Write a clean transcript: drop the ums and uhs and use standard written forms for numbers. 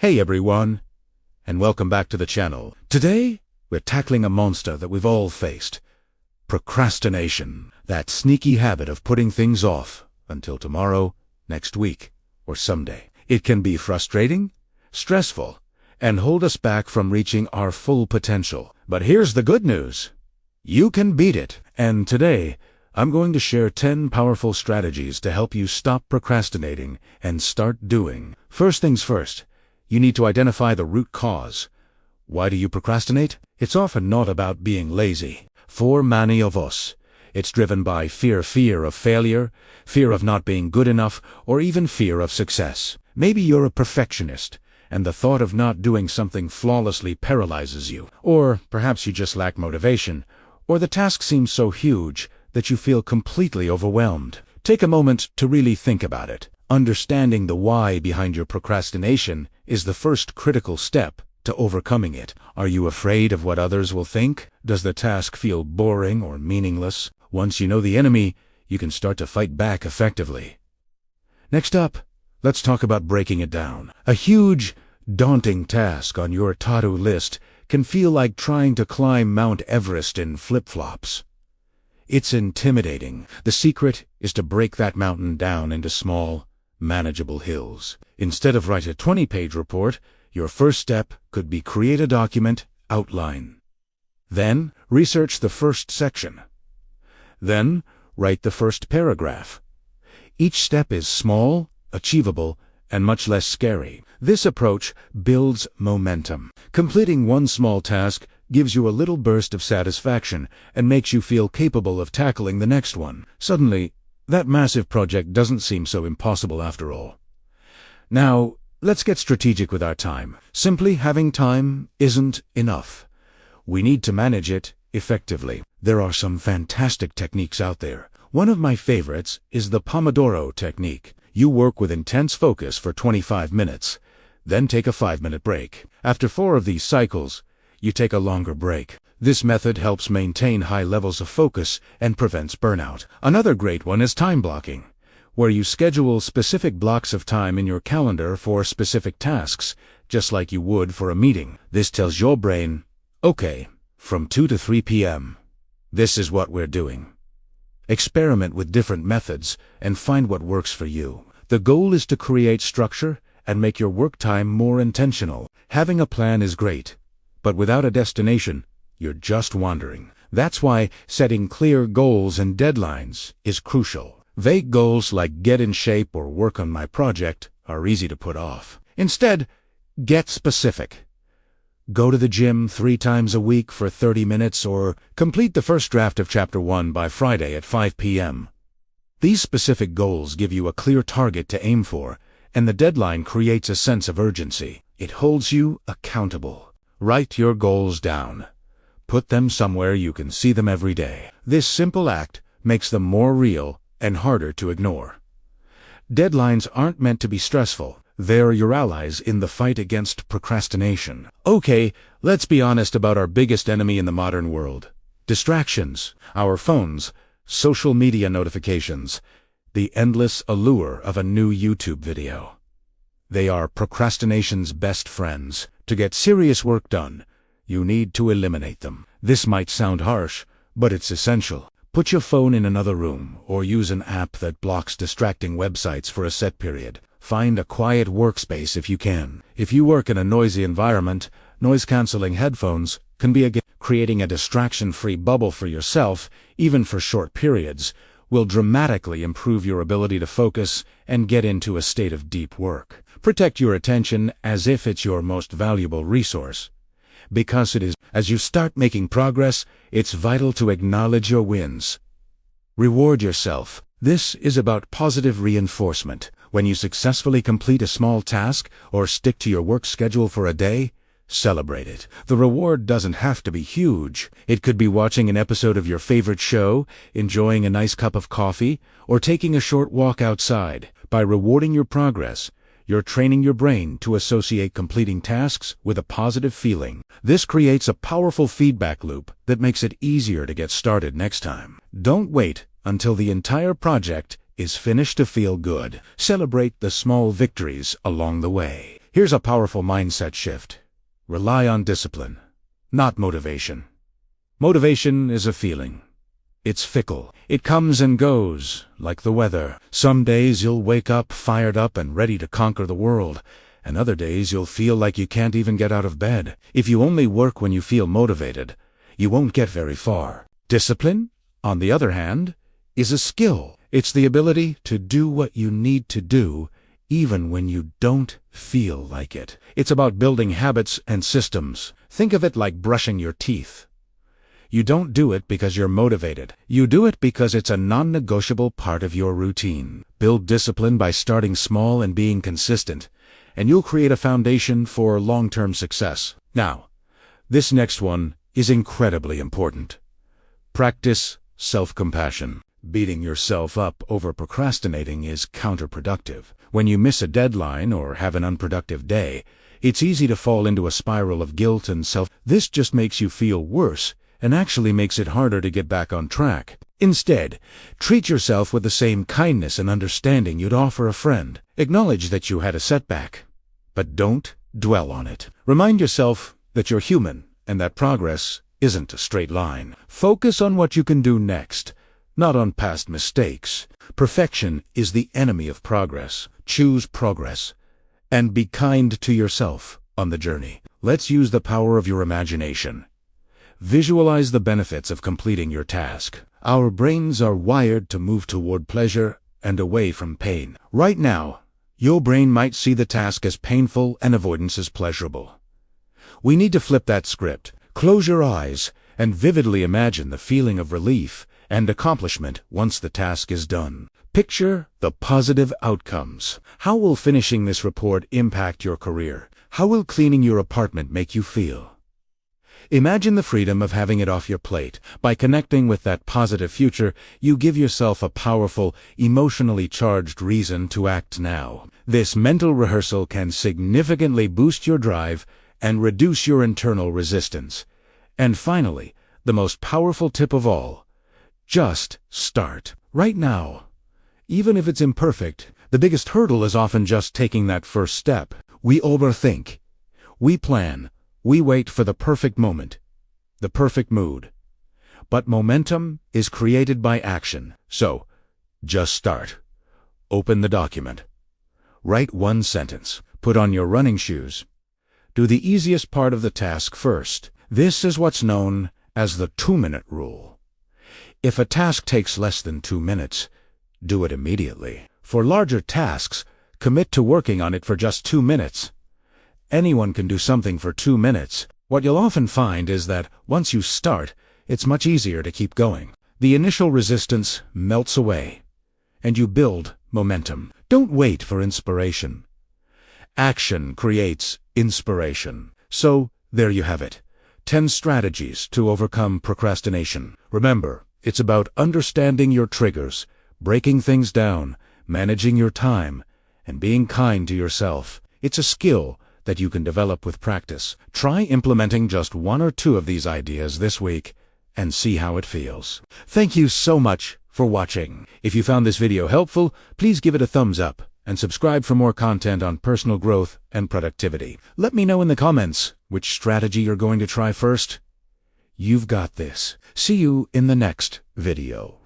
Hey everyone, and welcome back to the channel. Today, we're tackling a monster that we've all faced. Procrastination. That sneaky habit of putting things off until tomorrow, next week, or someday. It can be frustrating, stressful, and hold us back from reaching our full potential. But here's the good news. You can beat it. And today, I'm going to share 10 powerful strategies to help you stop procrastinating and start doing. First things first. You need to identify the root cause. Why do you procrastinate? It's often not about being lazy. For many of us, it's driven by fear of failure, fear of not being good enough, or even fear of success. Maybe you're a perfectionist, and the thought of not doing something flawlessly paralyzes you. Or perhaps you just lack motivation, or the task seems so huge that you feel completely overwhelmed. Take a moment to really think about it. Understanding the why behind your procrastination is the first critical step to overcoming it. Are you afraid of what others will think? Does the task feel boring or meaningless? Once you know the enemy, you can start to fight back effectively. Next up, let's talk about breaking it down. A huge, daunting task on your to-do list can feel like trying to climb Mount Everest in flip-flops. It's intimidating. The secret is to break that mountain down into small, manageable hills. Instead of write a 20-page report, your first step could be create a document outline. Then, research the first section. Then, write the first paragraph. Each step is small, achievable, and much less scary. This approach builds momentum. Completing one small task gives you a little burst of satisfaction and makes you feel capable of tackling the next one. Suddenly, that massive project doesn't seem so impossible after all. Now, let's get strategic with our time. Simply having time isn't enough. We need to manage it effectively. There are some fantastic techniques out there. One of my favorites is the Pomodoro technique. You work with intense focus for 25 minutes, then take a 5-minute break. After 4 of these cycles, you take a longer break. This method helps maintain high levels of focus and prevents burnout. Another great one is time blocking, where you schedule specific blocks of time in your calendar for specific tasks, just like you would for a meeting. This tells your brain, okay, from 2 to 3 p.m., this is what we're doing. Experiment with different methods and find what works for you. The goal is to create structure and make your work time more intentional. Having a plan is great, but without a destination, you're just wandering. That's why setting clear goals and deadlines is crucial. Vague goals like get in shape or work on my project are easy to put off. Instead, get specific. Go to the gym 3 times a week for 30 minutes or complete the first draft of Chapter 1 by Friday at 5 p.m. These specific goals give you a clear target to aim for, and the deadline creates a sense of urgency. It holds you accountable. Write your goals down. Put them somewhere you can see them every day. This simple act makes them more real and harder to ignore. Deadlines aren't meant to be stressful. They're your allies in the fight against procrastination. Okay, let's be honest about our biggest enemy in the modern world. Distractions, our phones, social media notifications, the endless allure of a new YouTube video. They are procrastination's best friends. To get serious work done, you need to eliminate them. This might sound harsh, but it's essential. Put your phone in another room or use an app that blocks distracting websites for a set period. Find a quiet workspace if you can. If you work in a noisy environment, noise-canceling headphones can be a gift. Creating a distraction-free bubble for yourself, even for short periods, will dramatically improve your ability to focus and get into a state of deep work. Protect your attention as if it's your most valuable resource. Because it is. As you start making progress, it's vital to acknowledge your wins. Reward yourself. This is about positive reinforcement. When you successfully complete a small task or stick to your work schedule for a day, celebrate it. The reward doesn't have to be huge. It could be watching an episode of your favorite show, enjoying a nice cup of coffee, or taking a short walk outside. By rewarding your progress, you're training your brain to associate completing tasks with a positive feeling. This creates a powerful feedback loop that makes it easier to get started next time. Don't wait until the entire project is finished to feel good. Celebrate the small victories along the way. Here's a powerful mindset shift. Rely on discipline, not motivation. Motivation is a feeling. It's fickle. It comes and goes, like the weather. Some days you'll wake up fired up and ready to conquer the world, and other days you'll feel like you can't even get out of bed. If you only work when you feel motivated, you won't get very far. Discipline, on the other hand, is a skill. It's the ability to do what you need to do, even when you don't feel like it. It's about building habits and systems. Think of it like brushing your teeth. You don't do it because you're motivated. You do it because it's a non-negotiable part of your routine. Build discipline by starting small and being consistent, and you'll create a foundation for long-term success. Now, this next one is incredibly important. Practice self-compassion. Beating yourself up over procrastinating is counterproductive. When you miss a deadline or have an unproductive day, it's easy to fall into a spiral of guilt and This just makes you feel worse and actually makes it harder to get back on track. Instead, treat yourself with the same kindness and understanding you'd offer a friend. Acknowledge that you had a setback, but don't dwell on it. Remind yourself that you're human and that progress isn't a straight line. Focus on what you can do next, not on past mistakes. Perfection is the enemy of progress. Choose progress, and be kind to yourself on the journey. Let's use the power of your imagination. Visualize the benefits of completing your task. Our brains are wired to move toward pleasure and away from pain. Right now, your brain might see the task as painful and avoidance as pleasurable. We need to flip that script. Close your eyes and vividly imagine the feeling of relief and accomplishment once the task is done. Picture the positive outcomes. How will finishing this report impact your career? How will cleaning your apartment make you feel? Imagine the freedom of having it off your plate. By connecting with that positive future, you give yourself a powerful, emotionally charged reason to act now. This mental rehearsal can significantly boost your drive and reduce your internal resistance. And finally, the most powerful tip of all, just start. Right now. Even if it's imperfect, the biggest hurdle is often just taking that first step. We overthink. We plan. We wait for the perfect moment, the perfect mood. But momentum is created by action. So, just start. Open the document. Write one sentence. Put on your running shoes. Do the easiest part of the task first. This is what's known as the 2-minute rule. If a task takes less than 2 minutes, do it immediately. For larger tasks, commit to working on it for just 2 minutes. Anyone can do something for 2 minutes. What you'll often find is that once you start, it's much easier to keep going. The initial resistance melts away, and you build momentum. Don't wait for inspiration. Action creates inspiration. So, there you have it. 10 strategies to overcome procrastination. Remember, it's about understanding your triggers, breaking things down, managing your time, and being kind to yourself. It's a skill that you can develop with practice. Try implementing just 1 or 2 of these ideas this week and see how it feels. Thank you so much for watching. If you found this video helpful, please give it a thumbs up and subscribe for more content on personal growth and productivity. Let me know in the comments which strategy you're going to try first. You've got this. See you in the next video.